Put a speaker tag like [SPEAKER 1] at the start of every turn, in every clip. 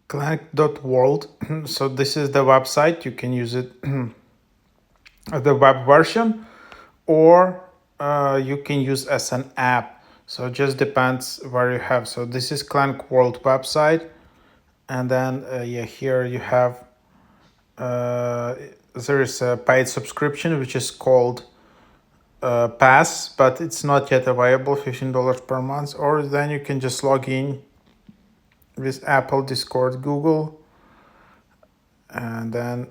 [SPEAKER 1] Clank.World. So this is the website. You can use it the web version, or you can use as an app. So it just depends where you have. So this is Clank.World website, and then yeah, here you have there is a paid subscription which is called Pass, but it's not yet available. $15 per month, or then you can just log in with Apple, Discord, Google, and then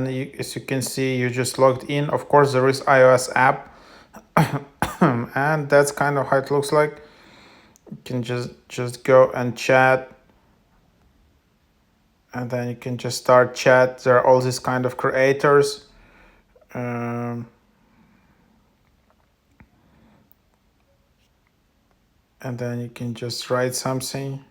[SPEAKER 1] you, as you can see, you just logged in. Of course, there is iOS app, and that's kind of how it looks like. You can just go and chat, and then you can just start chat. There are all these kind of creators. Um, and then you can just write something.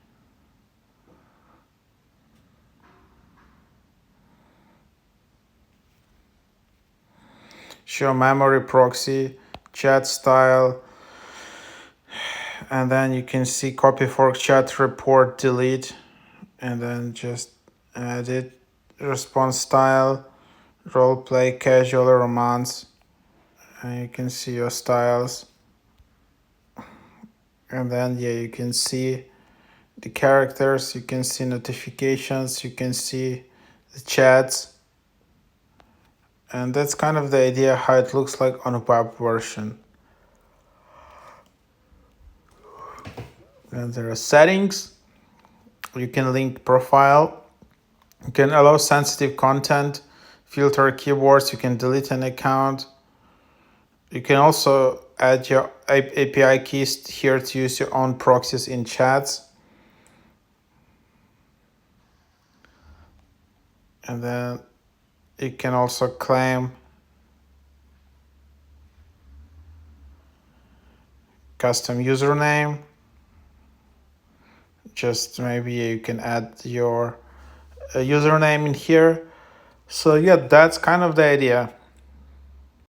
[SPEAKER 1] Show memory, proxy, chat style, and then you can see copy fork, chat report, delete, and then just edit, response style, role play, casual, romance, and you can see your styles. And then yeah, you can see the characters, you can see notifications, you can see the chats, and that's kind of the idea how it looks like on a web version. And there are settings. You can link profile. You can allow sensitive content, filter keywords. You can delete an account. You can also add your API keys here to use your own proxies in chats. And then you can also claim custom username. Just maybe you can add your username in here. So yeah, that's kind of the idea.